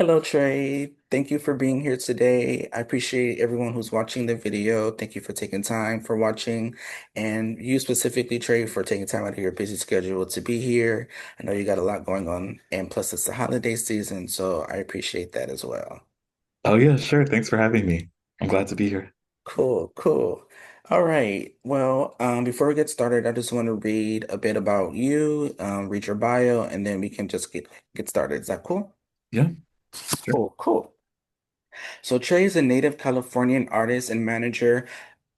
Hello, Trey. Thank you for being here today. I appreciate everyone who's watching the video. Thank you for taking time for watching, and you specifically, Trey, for taking time out of your busy schedule to be here. I know you got a lot going on, and plus it's the holiday season, so I appreciate that as well. Oh yeah, sure. Thanks for having me. I'm glad to be here. Cool, cool. All right. Well, before we get started, I just want to read a bit about you, read your bio, and then we can just get started. Is that cool? Yeah, sure. Cool, cool. So Trey is a native Californian artist and manager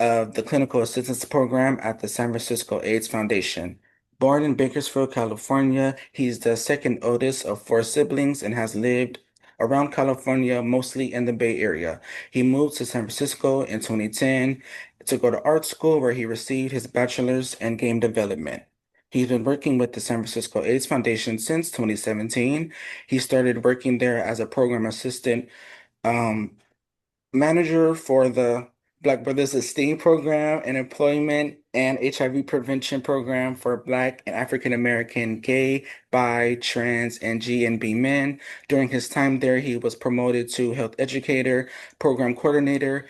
of the Clinical Assistance Program at the San Francisco AIDS Foundation. Born in Bakersfield, California, he's the second oldest of four siblings and has lived around California, mostly in the Bay Area. He moved to San Francisco in 2010 to go to art school where he received his bachelor's in game development. He's been working with the San Francisco AIDS Foundation since 2017. He started working there as a program assistant um, manager for the Black Brothers Esteem Program and Employment and HIV Prevention Program for Black and African American gay, bi, trans, and GNB men. During his time there, he was promoted to health educator, program coordinator.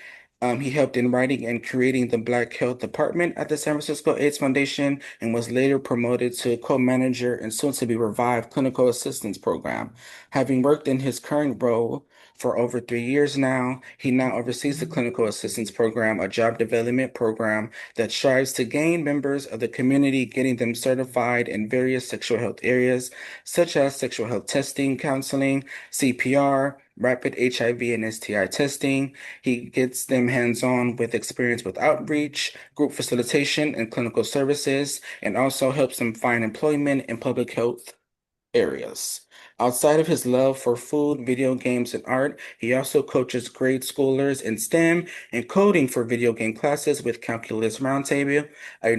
He helped in writing and creating the Black Health Department at the San Francisco AIDS Foundation and was later promoted to co-manager and soon to be revived clinical assistance program. Having worked in his current role, for over 3 years now, he now oversees the Clinical Assistance Program, a job development program that strives to gain members of the community, getting them certified in various sexual health areas, such as sexual health testing, counseling, CPR, rapid HIV and STI testing. He gets them hands-on with experience with outreach, group facilitation, and clinical services, and also helps them find employment in public health areas. Outside of his love for food, video games, and art, he also coaches grade schoolers in STEM and coding for video game classes with Calculus Roundtable, a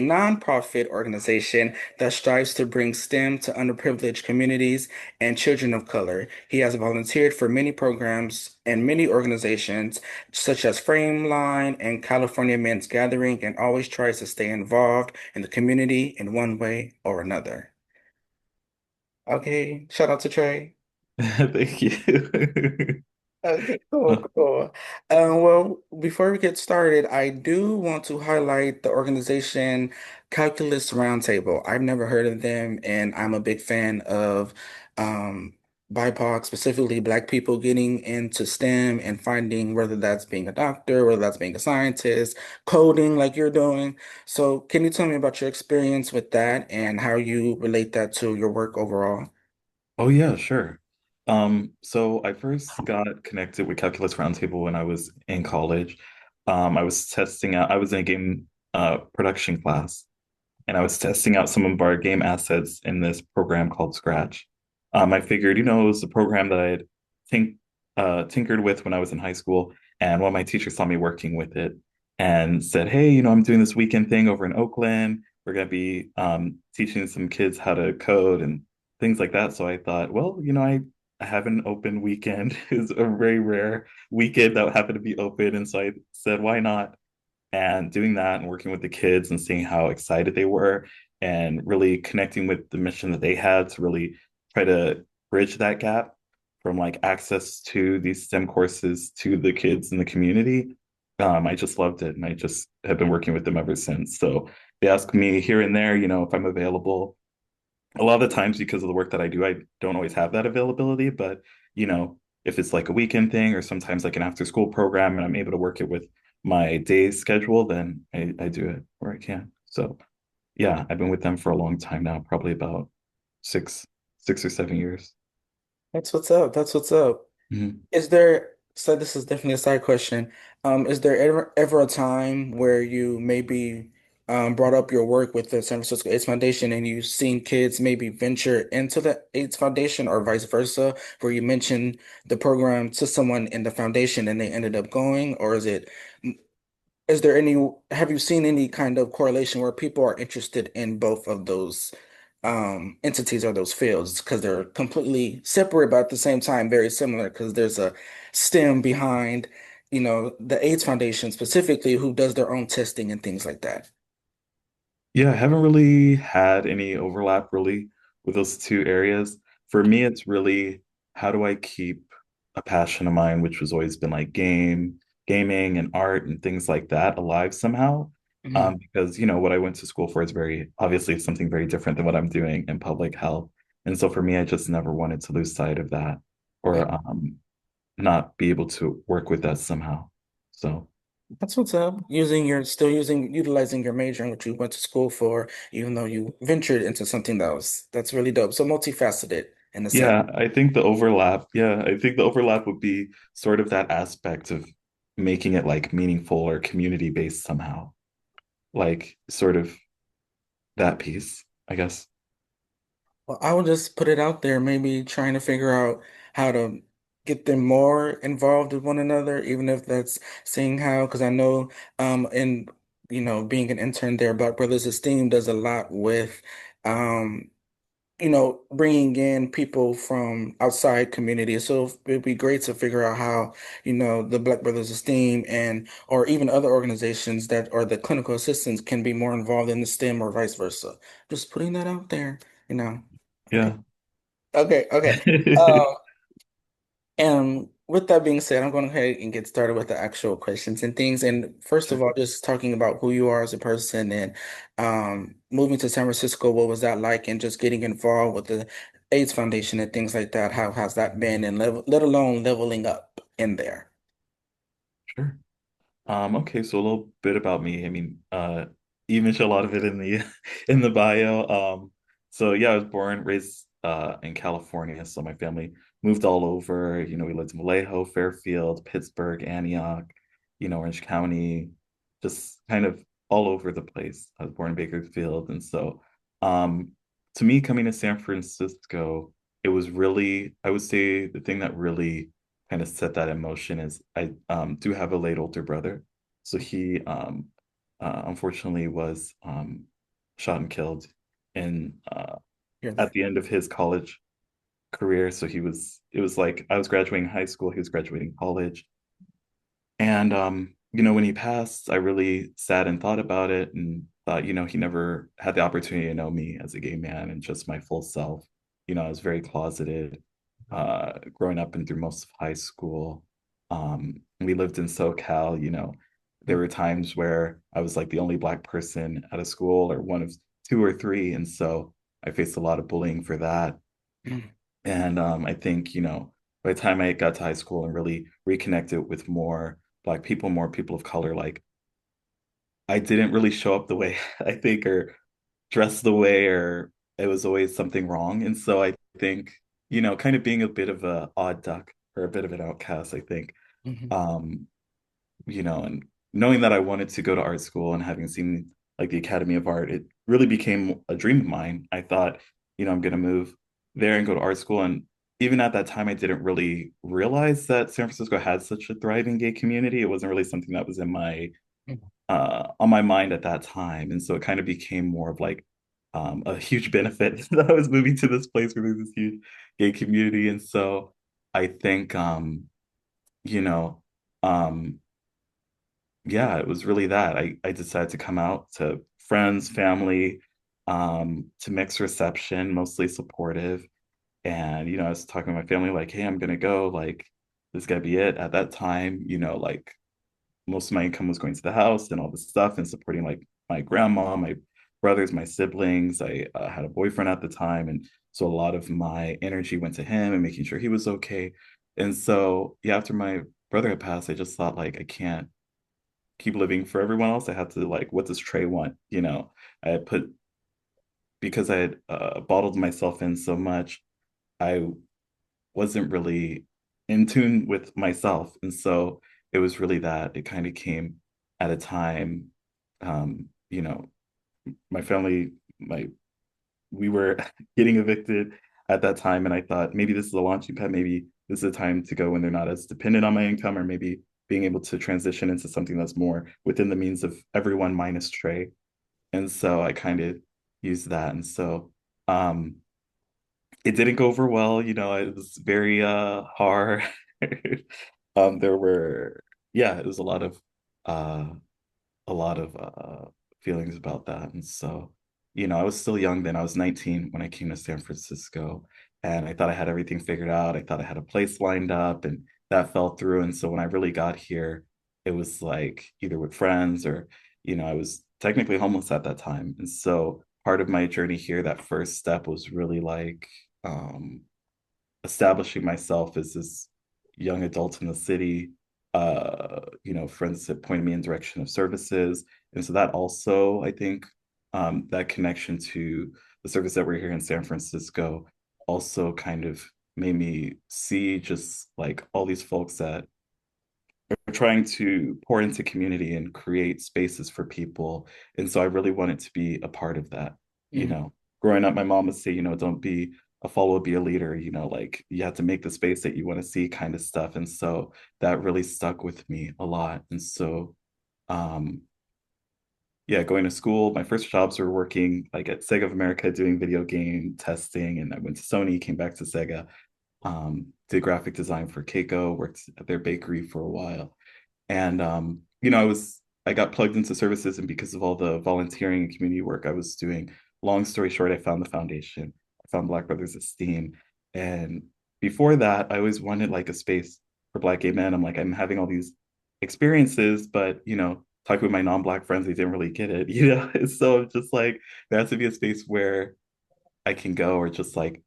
nonprofit organization that strives to bring STEM to underprivileged communities and children of color. He has volunteered for many programs and many organizations, such as Frameline and California Men's Gathering, and always tries to stay involved in the community in one way or another. Okay, shout out to Trey. Thank you. Okay, cool, cool. Well, before we get started, I do want to highlight the organization Calculus Roundtable. I've never heard of them, and I'm a big fan of BIPOC, specifically Black people getting into STEM and finding whether that's being a doctor, whether that's being a scientist, coding like you're doing. So, can you tell me about your experience with that and how you relate that to your work overall? Oh yeah, sure. So I first got connected with Calculus Roundtable when I was in college. I was testing out, I was in a game production class, and I was testing out some of our game assets in this program called Scratch. I figured, it was a program that I had tinkered with when I was in high school, and one of my teachers saw me working with it and said, "Hey, I'm doing this weekend thing over in Oakland. We're going to be teaching some kids how to code and things like that." So I thought, well, I have an open weekend. It's a very rare weekend that happened to be open, and so I said, "Why not?" And doing that and working with the kids and seeing how excited they were and really connecting with the mission that they had to really try to bridge that gap from like access to these STEM courses to the kids in the community. I just loved it, and I just have been working with them ever since. So they ask me here and there, if I'm available. A lot of the times, because of the work that I do, I don't always have that availability. But if it's like a weekend thing or sometimes like an after school program and I'm able to work it with my day schedule, then I do it where I can. So yeah, I've been with them for a long time now, probably about six, 6 or 7 years. That's what's up. That's what's up. Mhm. Is there, so this is definitely a side question. Is there ever a time where you maybe brought up your work with the San Francisco AIDS Foundation and you've seen kids maybe venture into the AIDS Foundation or vice versa, where you mentioned the program to someone in the foundation and they ended up going? Or is there any, have you seen any kind of correlation where people are interested in both of those entities or those fields because they're completely separate but at the same time very similar because there's a stem behind, the AIDS Foundation specifically who does their own testing and things like that. Yeah, I haven't really had any overlap really with those two areas. For me, it's really how do I keep a passion of mine, which has always been like gaming and art and things like that alive somehow. Mhm. Because what I went to school for is very obviously something very different than what I'm doing in public health. And so for me, I just never wanted to lose sight of that Yeah, or not be able to work with that somehow. So that's what's up. Still utilizing your major and what you went to school for, even though you ventured into something that's really dope. So multifaceted in a sense. I think the overlap would be sort of that aspect of making it like meaningful or community based somehow, like sort of that piece, I guess. Well, I would just put it out there, maybe trying to figure out how to get them more involved with one another, even if that's seeing how, because I know, in being an intern there, Black Brothers Esteem does a lot with, um, bringing in people from outside communities. So it'd be great to figure out how, the Black Brothers Esteem and or even other organizations that are the clinical assistants can be more involved in the STEM or vice versa. Just putting that out there, you know. Okay. Yeah. Okay. Okay. And with that being said, I'm going ahead and get started with the actual questions and things. And first of Sure. all, just talking about who you are as a person and moving to San Francisco, what was that like? And just getting involved with the AIDS Foundation and things like that. How has that been? And let alone leveling up in there. Sure. Okay, so a little bit about me. I mean, you mentioned a lot of it in the in the bio. So yeah, I was born, raised in California. So my family moved all over. We lived in Vallejo, Fairfield, Pittsburgh, Antioch, Orange County, just kind of all over the place. I was born in Bakersfield, and so um, to me, coming to San Francisco, it was really, I would say, the thing that really kind of set that in motion is I do have a late older brother. So he unfortunately was shot and killed in Hear at that. the end of his college career. So it was like I was graduating high school, he was graduating college. And when he passed, I really sat and thought about it and thought, he never had the opportunity to know me as a gay man and just my full self. I was very closeted, growing up and through most of high school. We lived in SoCal, there were times where I was like the only Black person at a school or one of two or three. And so I faced a lot of bullying for that. Mm, And I think, by the time I got to high school and really reconnected with more Black people, more people of color, like I didn't really show up the way I think or dress the way or it was always something wrong. And so I think, kind of being a bit of a odd duck or a bit of an outcast, I think, mhm, um, and knowing that I wanted to go to art school and having seen like the Academy of Art, it really became a dream of mine. I thought, I'm going to move there and go to art school. And even at that time, I didn't really realize that San Francisco had such a thriving gay community. It wasn't really something that was in my mhm, on my mind at that time. And so it kind of became more of like a huge benefit that I was moving to this place where there's this huge gay community. And so I think you know, um, yeah, it was really that. I decided to come out to friends, family, to mixed reception, mostly supportive. And, I was talking to my family like, hey, I'm gonna go, like, this is gonna be it. At that time, like most of my income was going to the house and all this stuff and supporting like my grandma, my brothers, my siblings. I had a boyfriend at the time. And so a lot of my energy went to him and making sure he was okay. And so, yeah, after my brother had passed, I just thought like, I can't keep living for everyone else. I had to like, what does Traye want? I had put because I had bottled myself in so much, I wasn't really in tune with myself. And so it was really that it kind of came at a time, my family, my we were getting evicted at that time. And I thought maybe this is a launching pad, maybe this is a time to go when they're not as dependent on my income, or maybe being able to transition into something that's more within the means of everyone minus Traye. And so I kind of used that. And so um it didn't go over well, it was very hard. There were yeah, it was uh a lot of feelings about that. And so I was still young then. I was 19 when I came to San Francisco, and I thought I had everything figured out. I thought I had a place lined up, and that fell through. And so when I really got here, it was like either with friends or, I was technically homeless at that time. And so part of my journey here, that first step was really like establishing myself as this young adult in the city. Friends that pointed me in direction of services, and so that also, I think, that connection to the service that we're here in San Francisco also kind of made me see just like all these folks that are trying to pour into community and create spaces for people. And so I really wanted to be a part of that. You Mm, know, growing up, my mom would say, don't be a follower, be a leader, like you have to make the space that you want to see kind of stuff. And so that really stuck with me a lot. And so, um, yeah, going to school, my first jobs were working like at Sega of America doing video game testing. And I went to Sony, came back to Sega, did graphic design for Keiko, worked at their bakery for a while. And I got plugged into services, and because of all the volunteering and community work I was doing, long story short, I found the foundation. I found Black Brothers Esteem. And before that, I always wanted like a space for Black gay men. I'm like, I'm having all these experiences, but talking with my non-Black friends, they didn't really get it, So just like there has to be a space where I can go, or just like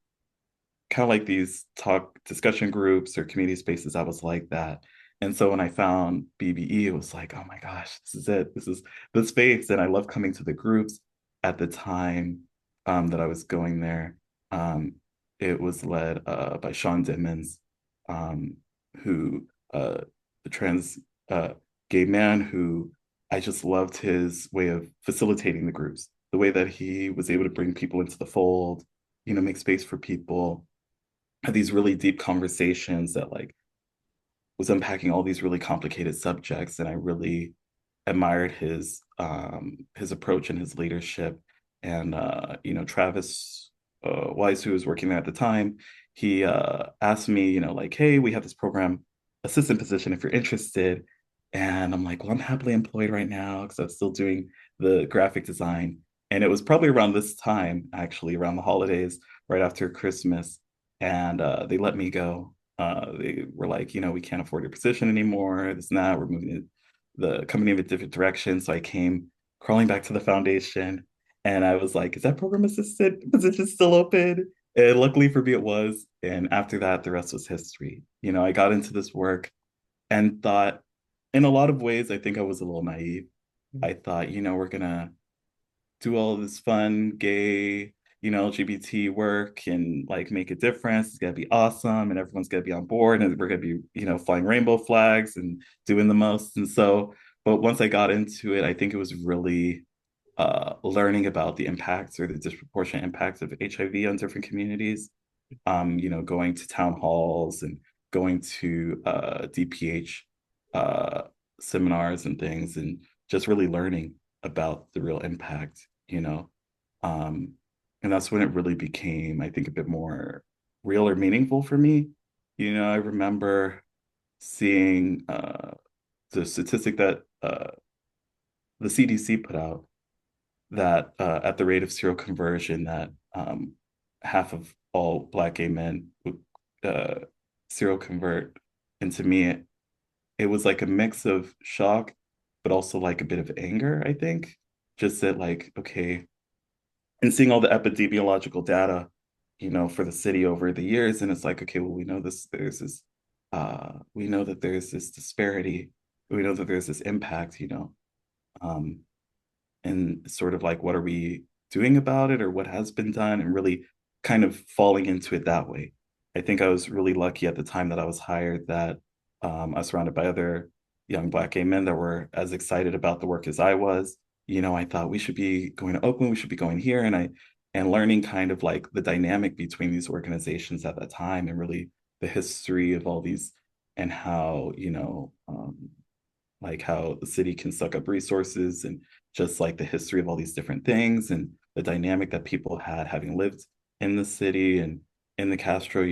kind of like these talk discussion groups or community spaces. I was like that. And so when I found BBE, it was like, oh my gosh, this is it. This is the space. And I love coming to the groups at the time that I was going there. Um, it was led by Sean Dimmons, um, who the trans uh, gay man who I just loved his way of facilitating the groups, the way that he was able to bring people into the fold, make space for people, had these really deep conversations that like was unpacking all these really complicated subjects, and I really admired his approach and his leadership. And Travis Weiss, who was working there at the time, he asked me, like, hey, we have this program assistant position if you're interested. And I'm like, well, I'm happily employed right now because I'm still doing the graphic design. And it was probably around this time, actually, around the holidays, right after Christmas. And they let me go. They were like, we can't afford your position anymore. This and that. We're moving the company in a different direction. So I came crawling back to the foundation, and I was like, is that program assistant position still open? And luckily for me, it was. And after that, the rest was history. I got into this work and thought, in a lot of ways, I think I was a little naive. I thought, we're going to do all of this fun, gay, LGBT work and like make a difference. It's gonna be awesome, and everyone's gonna be on board, and we're gonna be, flying rainbow flags and doing the most. And so, but once I got into it, I think it was really learning about the impacts or the disproportionate impacts of HIV on different communities. Going to town halls and going to DPH uh, seminars and things, and just really learning about the real impact, um, and that's when it really became, I think, a bit more real or meaningful for me. I remember seeing the statistic that the CDC put out, that at the rate of seroconversion, that half of all Black gay men would uh, seroconvert. And to me, it was like a mix of shock, but also like a bit of anger, I think. Just that, like, okay, and seeing all the epidemiological data, for the city over the years, and it's like, okay, well, we know this, we know that there's this disparity, we know that there's this impact, um, and sort of like, what are we doing about it, or what has been done, and really kind of falling into it that way. I think I was really lucky at the time that I was hired, that I was surrounded by other young Black gay men that were as excited about the work as I was. I thought we should be going to Oakland, we should be going here, and learning kind of like the dynamic between these organizations at that time, and really the history of all these, and how like how the city can suck up resources, and just like the history of all these different things, and the dynamic that people had having lived in the city and in the Castro.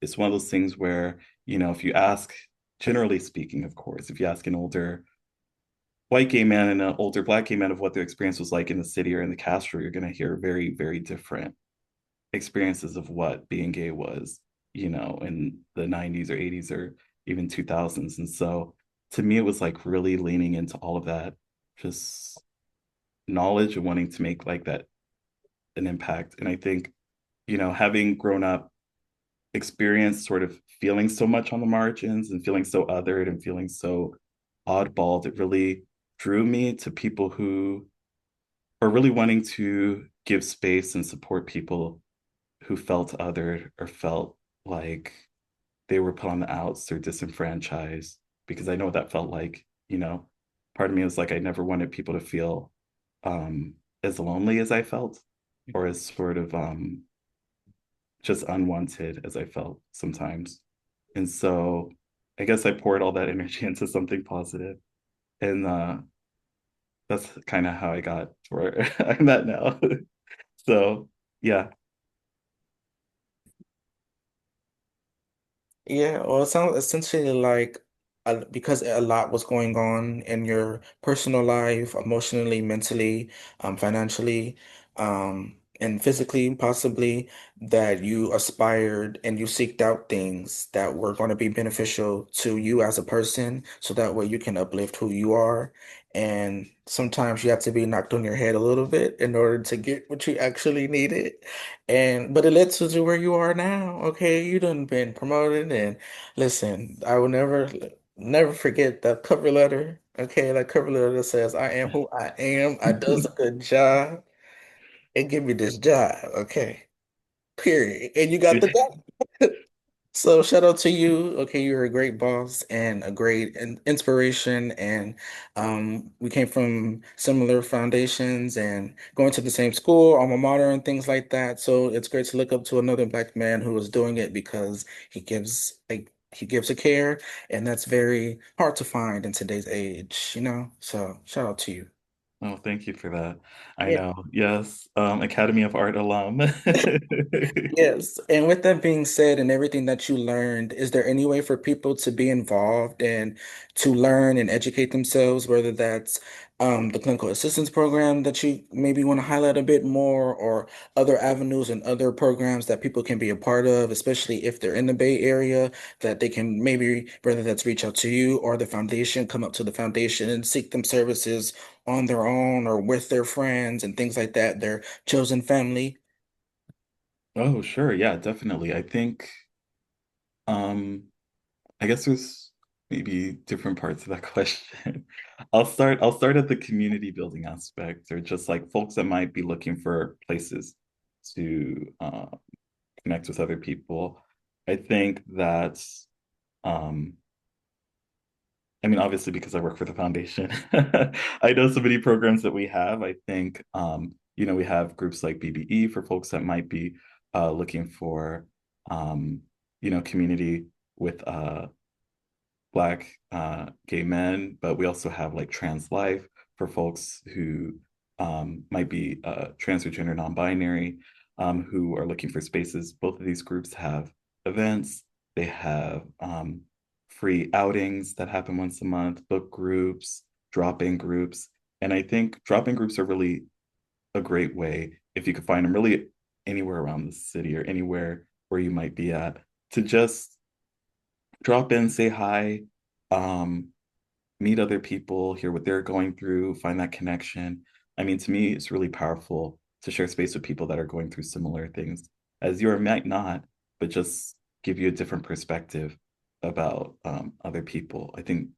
It's one of those things where, if you ask, generally speaking, of course, if you ask an older white gay man and an older black gay man of what their experience was like in the city or in the Castro, you're going to hear very, very different experiences of what being gay was, in the 90s or 80s or even 2000s. And so to me, it was like really leaning into all of that, just knowledge and wanting to make like that an impact. And I think, having grown up, experienced sort of feeling so much on the margins and feeling so othered and feeling so oddballed, it really drew me to people who are really wanting to give space and support people who felt othered or felt like they were put on the outs or disenfranchised, because I know what that felt like. Part of me was like, I never wanted people to feel as lonely as I felt, or as sort of just unwanted as I felt sometimes. And so I guess I poured all that energy into something positive. And that's kind of how I got to where I'm at now. So yeah. Yeah, well, it sounds essentially like because a lot was going on in your personal life, emotionally, mentally, financially, and physically, possibly, that you aspired and you seeked out things that were going to be beneficial to you as a person, so that way you can uplift who you are. And sometimes you have to be knocked on your head a little bit in order to get what you actually needed. And but it led to where you are now. Okay, you done been promoted, and listen, I will never forget that cover letter. Okay, that cover letter that says, "I am who I am. I does a good job, and give me this job." Okay, period. And you got the job. So shout out to you. Okay, you're a great boss and a great inspiration. And we came from similar foundations and going to the same school, alma mater, and things like that. So it's great to look up to another black man who is doing it because he gives a care, and that's very hard to find in today's age, you know? So shout out to you. Oh, thank you for that. I know. Yes. Academy of Art alum. Yes, and with that being said, and everything that you learned, is there any way for people to be involved and to learn and educate themselves, whether that's the clinical assistance program that you maybe want to highlight a bit more, or other avenues and other programs that people can be a part of, especially if they're in the Bay Area, that they can maybe, whether that's reach out to you or the foundation, come up to the foundation and seek them services on their own or with their friends and things like that, their chosen family. Oh, sure. Yeah, definitely. I think um I guess there's maybe different parts of that question. I'll start at the community building aspect, or just like folks that might be looking for places to connect with other people. I think that um I mean, obviously, because I work for the foundation, I know so many programs that we have. I think, we have groups like BBE for folks that might be looking for, community with Black gay men, but we also have like trans life for folks who might be trans or gender non-binary, who are looking for spaces. Both of these groups have events. They have free outings that happen once a month, book groups, drop-in groups. And I think drop-in groups are really a great way, if you could find them really anywhere around the city or anywhere where you might be at, to just drop in, say hi, um, meet other people, hear what they're going through, find that connection. I mean, to me, it's really powerful to share space with people that are going through similar things as you, or might not, but just give you a different perspective about other people. I think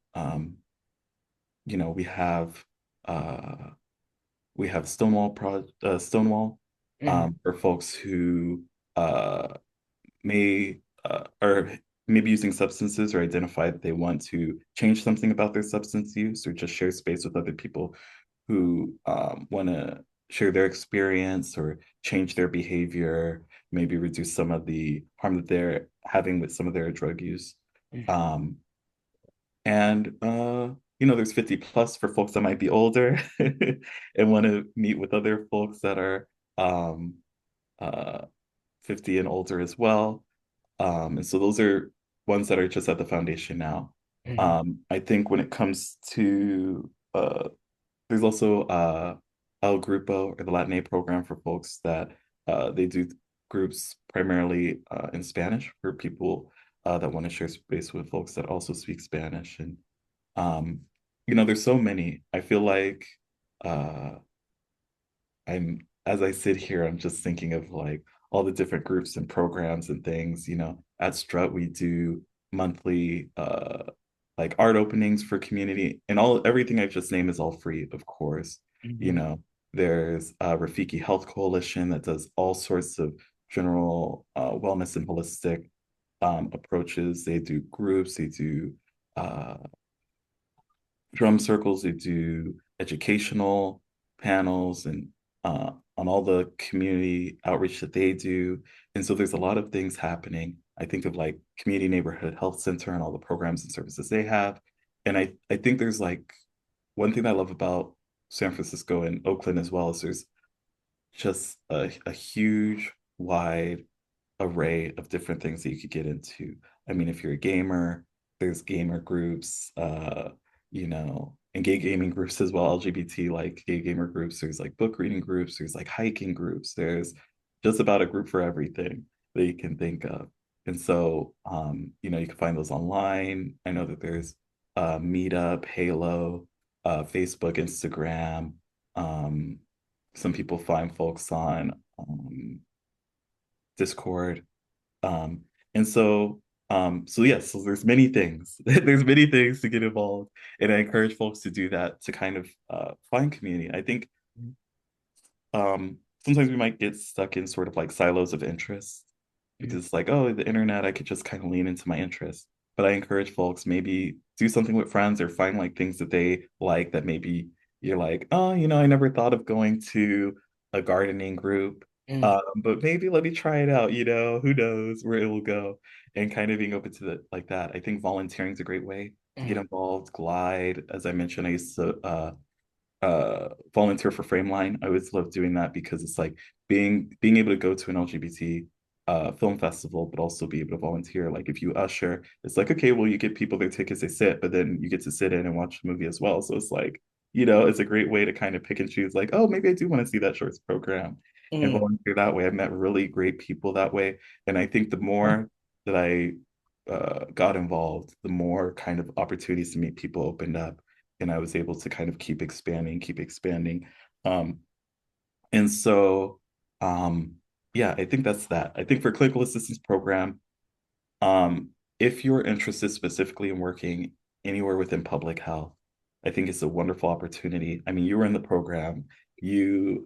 you know we have uh, we have Stonewall Mhm. for folks who may are maybe using substances, or identify that they want to change something about their substance use, or just share space with other people who want to share their experience or change their behavior, maybe reduce some of the harm that they're having with some of their drug use. Mhm. Um, and there's 50 plus for folks that might be older and want to meet with other folks that are um, uh, 50 and older as well. And so those are ones that are just at the foundation now. Mhm. I think when it comes to uh, there's also El Grupo or the Latin A program for folks that they do groups primarily in Spanish for people that want to share space with folks that also speak Spanish. And um, there's so many. I feel like uh, I'm as I sit here, I'm just thinking of like all the different groups and programs and things. At Strut we do monthly like art openings for community and all everything I've just named is all free, of course. You Mhm. know, there's Rafiki Health Coalition that does all sorts of general wellness and holistic approaches. They do groups, they do uh, drum circles, they do educational panels and on all the community outreach that they do. And so there's a lot of things happening. I think of like community neighborhood health center and all the programs and services they have. And I think there's like one thing I love about San Francisco and Oakland as well is there's just a huge wide array of different things that you could get into. I mean, if you're a gamer, there's gamer groups, and gay gaming groups as well, LGBT like gay gamer groups. There's like book reading groups, there's like hiking groups, there's just about a group for everything that you can think of. And so, you can find those online. I know that there's Meetup, Halo, Facebook, Instagram. Um, some people find folks on Discord. Um, and so yes, so there's many things. There's many things to get involved, and I encourage folks to do that to kind of find community. I think sometimes we might get stuck in sort of like silos of interest because it's like, oh, the internet, I could just kind of lean into my interest. But I encourage folks maybe do something with friends or find like things that they like that maybe you're like, oh, I never thought of going to a gardening group. Mm, But maybe let me try it out, who knows where it will go and kind of being open to the like that. I think volunteering is a great way to get mm, involved. Glide, as I mentioned, I used to volunteer for Frameline. I always love doing that because it's like being able to go to an LGBT film festival, but also be able to volunteer. Like if you usher, it's like, okay, well, you get people their tickets, they sit, but then you get to sit in and watch the movie as well. So it's like, it's a great way to kind of pick and choose, like, oh, maybe I do want to see that shorts program and mm, volunteer that way. I've met really great people that way. And I think the more that I got involved, the more kind of opportunities to meet people opened up and I was able to kind of keep expanding, keep expanding. Um, and so, um, yeah, I think that's that. I think for clinical assistance program, if you're interested specifically in working anywhere within public health, I think it's a wonderful opportunity. I mean, you were in the program, you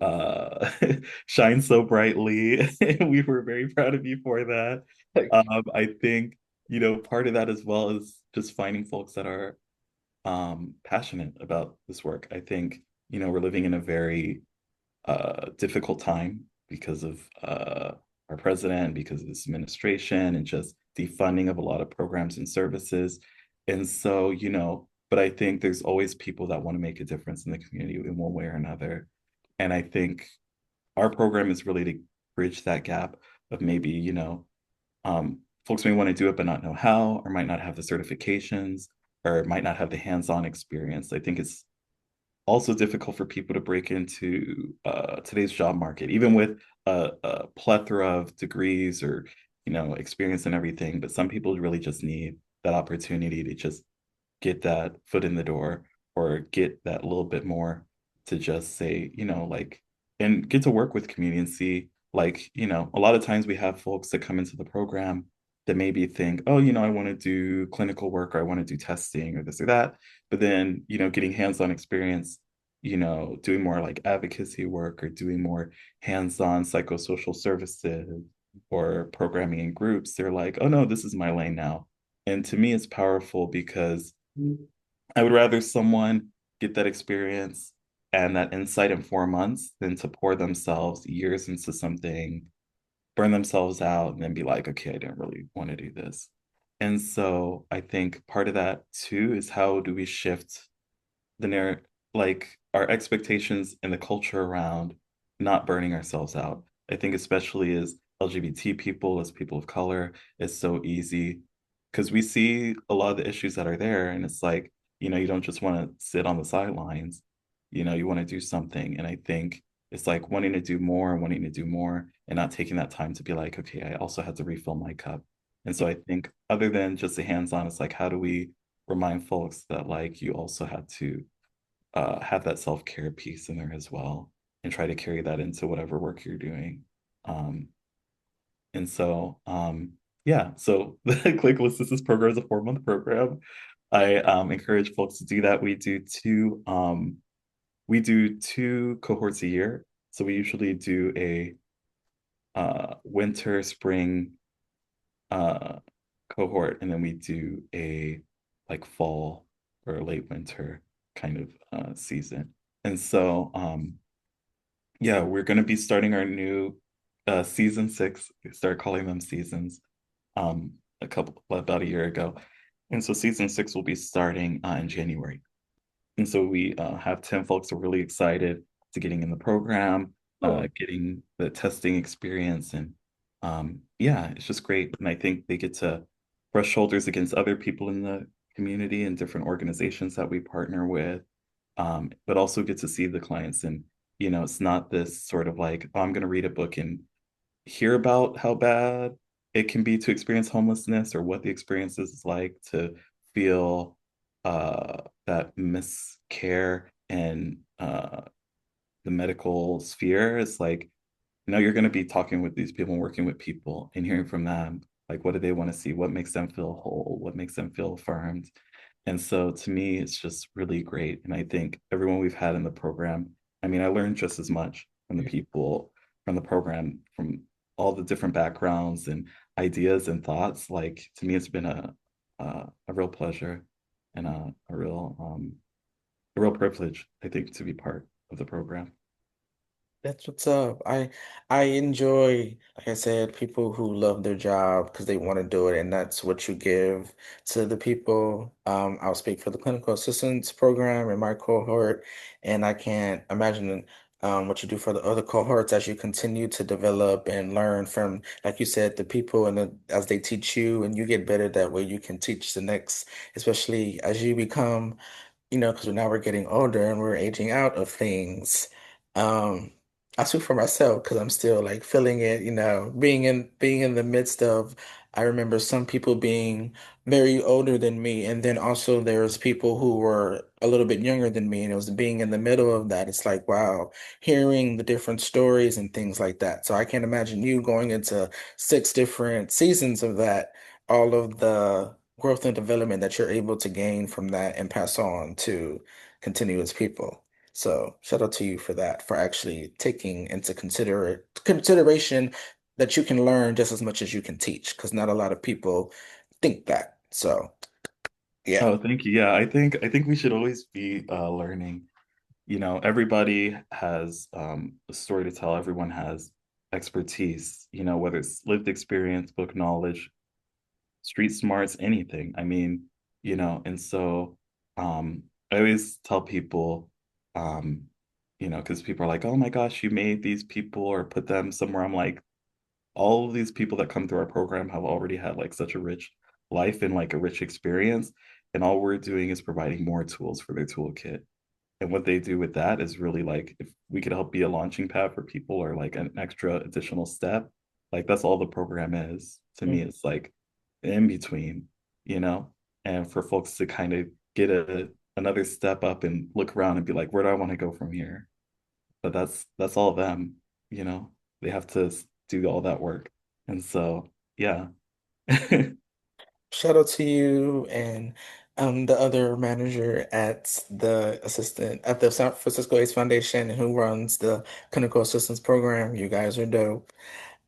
shine so brightly. We were very proud of you for that. I think, part of that as well is just finding folks that are passionate about this work. I think, we're living in a very difficult time because of our president, because of this administration, and just defunding of a lot of programs and services. And so, but I think there's always people that want to make a difference in the community in one way or another. And I think our program is really to bridge that gap of maybe, folks may want to do it but not know how, or might not have the certifications, or might not have the hands-on experience. I think it's also difficult for people to break into today's job market, even with a plethora of degrees or experience and everything. But some people really just need that opportunity to just get that foot in the door or get that little bit more to just say, like, and get to work with community and see, like, a lot of times we have folks that come into the program that maybe think, oh, I want to do clinical work or I want to do testing or this or that. But then, getting hands-on experience, doing more like advocacy work or doing more hands-on psychosocial services or programming in groups, they're like, oh no, this is my lane now. And to me, it's powerful because I would rather someone get that experience and that insight in 4 months than to pour themselves years into something, burn themselves out, and then be like, okay, I didn't really want to do this. And so I think part of that too is how do we shift the narrative, like our expectations and the culture around not burning ourselves out. I think especially as LGBT people, as people of color, it's so easy because we see a lot of the issues that are there, and it's like, You don't just want to sit on the sidelines. You want to do something. And I think it's like wanting to do more and wanting to do more and not taking that time to be like, okay, I also have to refill my cup. And so I think other than just the hands-on, it's like, how do we remind folks that like you also have to have that self-care piece in there as well and try to carry that into whatever work you're doing. Um, and so, yeah, so the Click Assistance program is a 4-month program. I encourage folks to do that. We do two cohorts a year. So we usually do a winter, spring uh, cohort, and then we do a like fall or late winter kind of season. And so, yeah, we're going to be starting our new season 6. We start calling them seasons about a year ago. And so season 6 will be starting in January. And so we have 10 folks who are really excited to getting in the program, Oh, getting the testing experience. And yeah, it's just great. And I think they get to brush shoulders against other people in the community and different organizations that we partner with, but also get to see the clients. And, it's not this sort of like, oh, I'm going to read a book and hear about how bad it can be to experience homelessness or what the experience is like to feel that miscare and the medical sphere. Is like, you're going to be talking with these people and working with people and hearing from them. Like, what do they want to see? What makes them feel whole? What makes them feel affirmed? And so to me, it's just really great. And I think everyone we've had in the program, I mean, I learned just as much from the yeah. people from the program, from all the different backgrounds and ideas and thoughts. Like to me, it's been a real pleasure and a real privilege, I think, to be part of the program. That's what's up. I enjoy, like I said, people who love their job because they want to do it, and that's what you give to the people. I'll speak for the clinical assistance program in my cohort, and I can't imagine what you do for the other cohorts as you continue to develop and learn from, like you said, the people and as they teach you, and you get better that way. You can teach the next, especially as you become because now we're getting older and we're aging out of things. Um, I speak for myself because I'm still like feeling it, being in the midst of, I remember some people being very older than me, and then also there's people who were a little bit younger than me, and it was being in the middle of that. It's like, wow, hearing the different stories and things like that. So I can't imagine you going into 6 different seasons of that, all of the growth and development that you're able to gain from that and pass on to continuous people. So shout out to you for that, for actually taking into consideration that you can learn just as much as you can teach, because not a lot of people think that. So yeah. Oh, thank you. Yeah, I think we should always be learning. Everybody has a story to tell. Everyone has expertise, whether it's lived experience, book knowledge, street smarts, anything. I mean, and so I always tell people, um, because people are like, oh my gosh, you made these people or put them somewhere. I'm like, all of these people that come through our program have already had like such a rich life and like a rich experience. And all we're doing is providing more tools for their toolkit. And what they do with that is really like if we could help be a launching pad for people or like an extra additional step, like that's all the program is. To me, Mm. it's like in between, you know, and for folks to kind of get another step up and look around and be like, where do I want to go from here? But that's all of them, you know. They have to do all that work. And so, yeah. Shout out to you and the other manager at the San Francisco AIDS Foundation who runs the clinical assistance program. You guys are dope.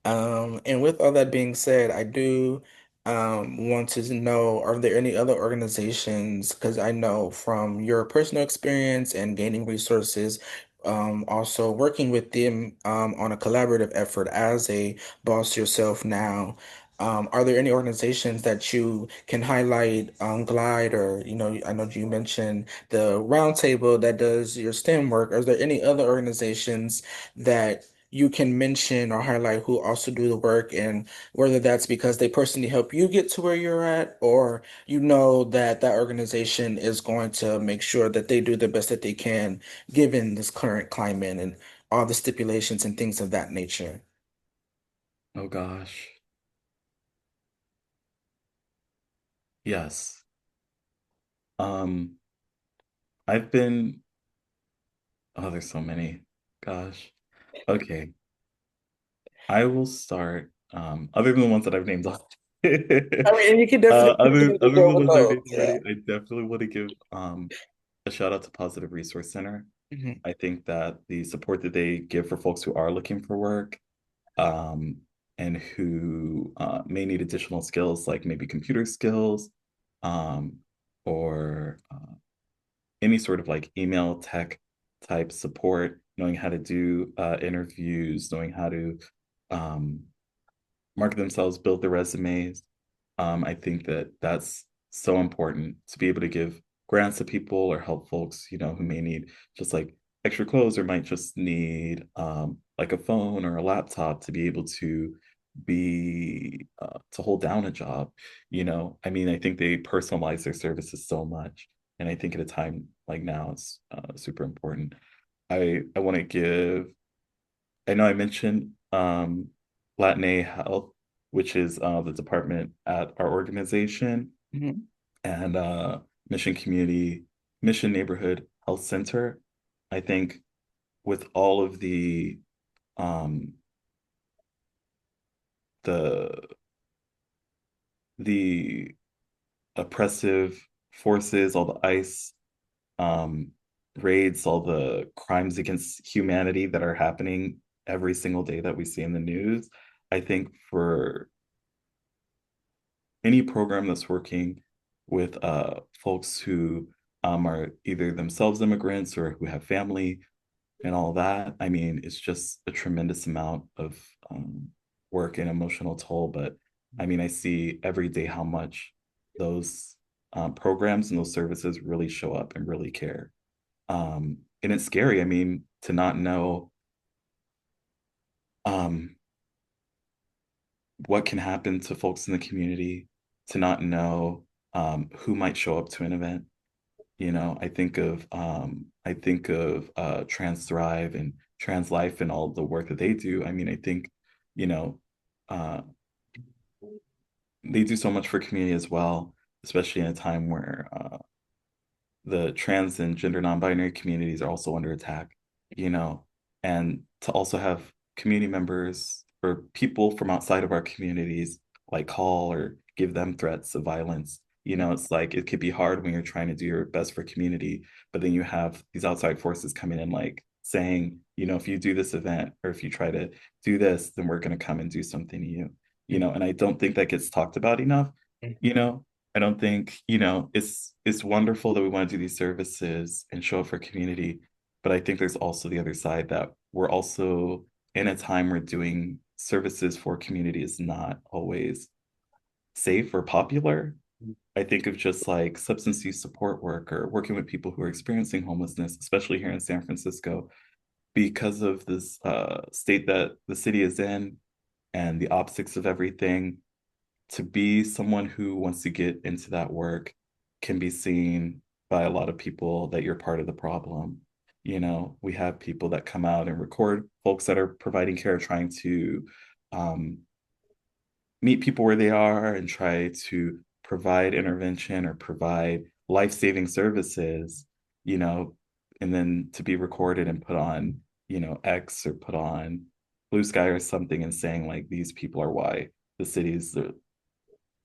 And with all that being said, I do want to know, are there any other organizations? Because I know from your personal experience and gaining resources, also working with them on a collaborative effort as a boss yourself now. Are there any organizations that you can highlight, Glide, or I know you mentioned the roundtable that does your STEM work. Are there any other organizations that you can mention or highlight who also do the work, and whether that's because they personally help you get to where you're at, or you know that that organization is going to make sure that they do the best that they can given this current climate and all the stipulations and things of that nature. Oh gosh. Yes. Um, I've been, oh, there's so many. Gosh. Okay. I will start, other than the ones that I've named off. I mean, and you can definitely continue to Other than go the with ones I've those. named Yeah. already, I definitely want to give a shout out to Positive Resource Center. Mhm. I think that the support that they give for folks who are looking for work, um, and who may need additional skills like maybe computer skills, um, or any sort of like email tech type support, knowing how to do interviews, knowing how to um, market themselves, build their resumes. I think that that's so important to be able to give grants to people or help folks, who may need just like extra clothes or might just need like a phone or a laptop to be able to to hold down a job. I mean, I think they personalize their services so much, and I think at a time like now, it's super important. I want to give. I know I mentioned Latin Health, which is the department at our organization, Mhm. and Mission Community, Mission Neighborhood Health Center. I think with all of um, the the oppressive forces, all the ICE um, raids, all the crimes against humanity that are happening every single day that we see in the news, I think for any program that's working with folks who are either themselves immigrants or who have family and all that. I mean, it's just a tremendous amount of work and emotional toll. But I mean, I see every day how much those programs and those services really show up and really care. And it's scary. I mean, to not know um, what can happen to folks in the community, to not know who might show up to an event. I think of Trans Thrive and Trans Life and all the work that they do. I mean, I think, you know, uh, they do so much for community as well, especially in a time where the trans and gender non-binary communities are also under attack, you know, and to also have community members or people from outside of our communities like call or give them threats of violence. It's like it could be hard when you're trying to do your best for community, but then you have these outside forces coming in like saying, if you do this event or if you try to do this, then we're going to come and do something to you, Mhm. and I don't think that gets talked about enough, you Mhm. know, I don't think, it's wonderful that we want to do these services and show up for community, but I think there's also the other side that we're also in a time where doing services for community is not always safe or popular. I think of just like substance use support work or working with people who are experiencing homelessness, especially here in San Francisco, because of this state that the city is in and the optics of everything. To be someone who wants to get into that work can be seen by a lot of people that you're part of the problem. We have people that come out and record folks that are providing care, trying to um, meet people where they are and try to provide intervention or provide life-saving services, you know, and then to be recorded and put on, X or put on Blue Sky or something and saying like these people are why the city is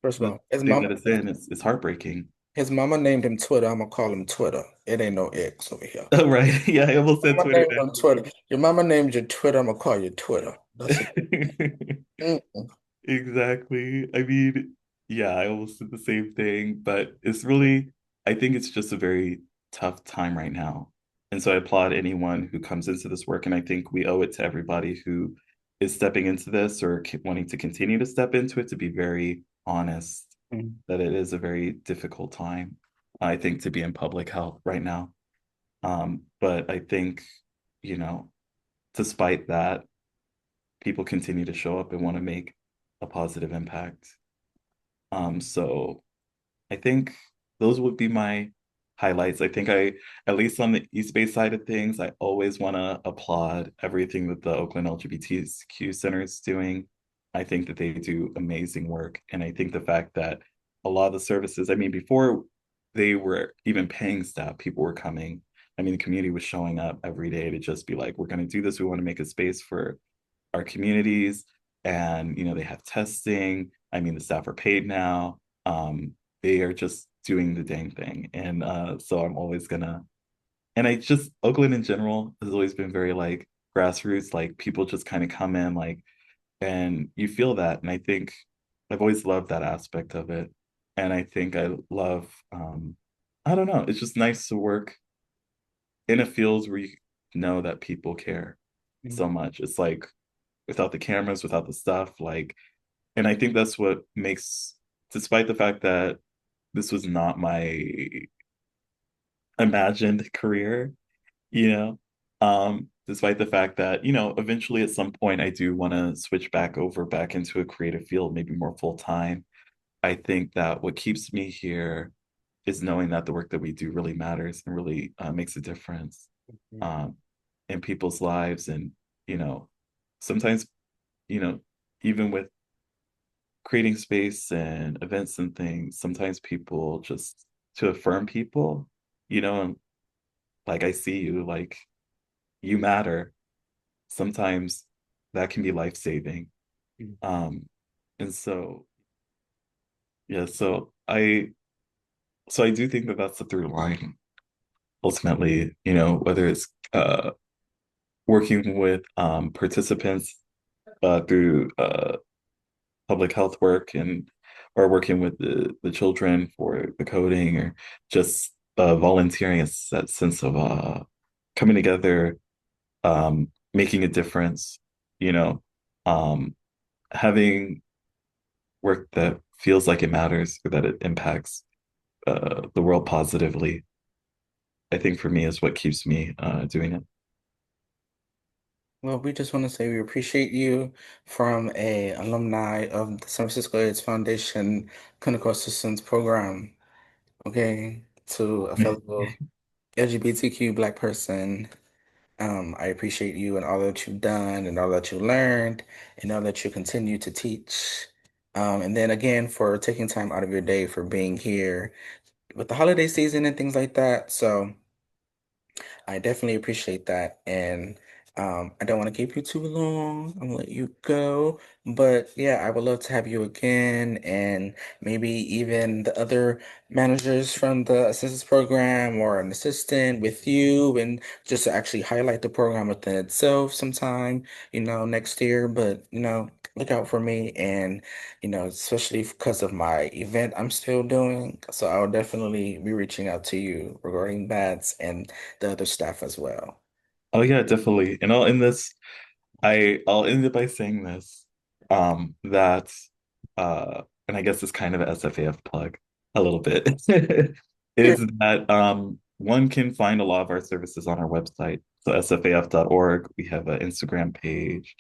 First of the all, his state mama, that it's in. It's heartbreaking. his mama named him Twitter. I'm gonna call him Twitter. It ain't no X over here. Oh, right. Yeah, I almost said Mama Twitter named him now. Twitter. Your mama named you Twitter. I'm gonna call you Twitter. That's what. Mm-mm. Exactly. I mean, yeah, I almost did the same thing, but I think it's just a very tough time right now. And so I applaud anyone who comes into this work. And I think we owe it to everybody who is stepping into this or wanting to continue to step into it to be very honest Mm. that it is a very difficult time, I think, to be in public health right now. But I think, you know, despite that, people continue to show up and want to make a positive impact. So I think those would be my highlights. I think at least on the East Bay side of things, I always want to applaud everything that the Oakland LGBTQ Center is doing. I think that they do amazing work. And I think the fact that a lot of the services, I mean, before they were even paying staff, people were coming. I mean, the community was showing up every day to just be like, we're going to do this. We want to make a space for our communities. And, they have testing. I mean, the staff are paid now. They are just doing the dang thing. And so I'm always gonna, and I just, Oakland in general has always been very like grassroots, like people just kind of come in, like, and you feel that. And I think I've always loved that aspect of it. And I think I love, I don't know, it's just nice to work in a field where you know that people care so Mhm. much. It's like without the cameras, without the stuff, like, and I think that's what makes, despite the fact that this was not my imagined career, despite the fact that, eventually at some point I do want to switch back into a creative field, maybe more full time. I think that what keeps me here is knowing that the work that we do really matters and really makes a difference Mhm. um, in people's lives. And, you know, sometimes, you know, even with creating space and events and things, sometimes people just to affirm people, and like I see you, like you matter. Sometimes that can be life saving. Mhm. Um, and so yeah, so I do think that that's the through line ultimately, whether it's working with participants through public health work and or working with the children for the coding or just volunteering is that sense of coming together, making a difference, you know, um, having work that feels like it matters or that it impacts the world positively. I think for me is what keeps me doing it. Well, we just want to say we appreciate you from a alumni of the San Francisco AIDS Foundation Clinical Assistance Program. Okay, to a fellow LGBTQ Black person. I appreciate you and all that you've done and all that you learned and all that you continue to teach. And then again, for taking time out of your day for being here with the holiday season and things like that. So I definitely appreciate that. And I don't want to keep you too long. I'm gonna let you go. But yeah, I would love to have you again and maybe even the other managers from the assistance program or an assistant with you and just to actually highlight the program within itself sometime, next year. But, look out for me and, especially because of my event I'm still doing. So I'll definitely be reaching out to you regarding that and the other staff as well. Oh yeah, definitely. And I'll end it by saying this, that and I guess it's kind of an SFAF plug a little bit, Sure. is that one can find a lot of our services on our website. So sfaf.org, we have an Instagram page.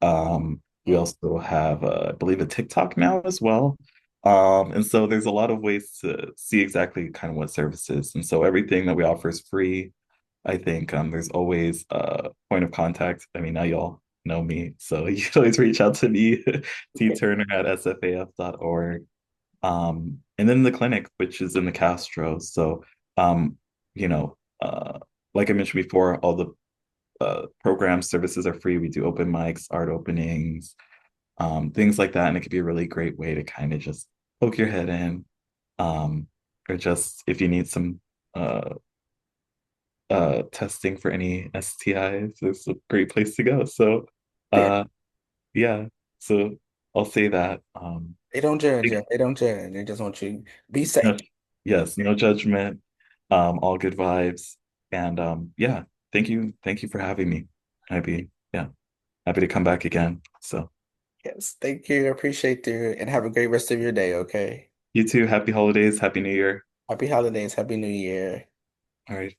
We Mm. also have I believe a TikTok now as well. And so there's a lot of ways to see exactly kind of what services. And so everything that we offer is free. I think there's always a point of contact. I mean, now y'all know me, so you can always reach out to me, T Turner at sfaf.org. And then the clinic, which is in the Castro. So, um, you know, like I mentioned before, all the program services are free. We do open mics, art openings, things like that. And it could be a really great way to kind of just poke your head in, um, or just if you need some uh, testing for any STIs, it's a great place to go. So, Yeah, uh, yeah, so I'll say that. they don't judge Like, you. They don't judge. They just want you to be safe. no, yes, no judgment, all good vibes. And yeah, thank you for having me. Yeah, happy to come back again. So, Yes, thank you. I appreciate you and have a great rest of your day, okay? you too, happy holidays, happy new year. Happy holidays. Happy New Year. All right.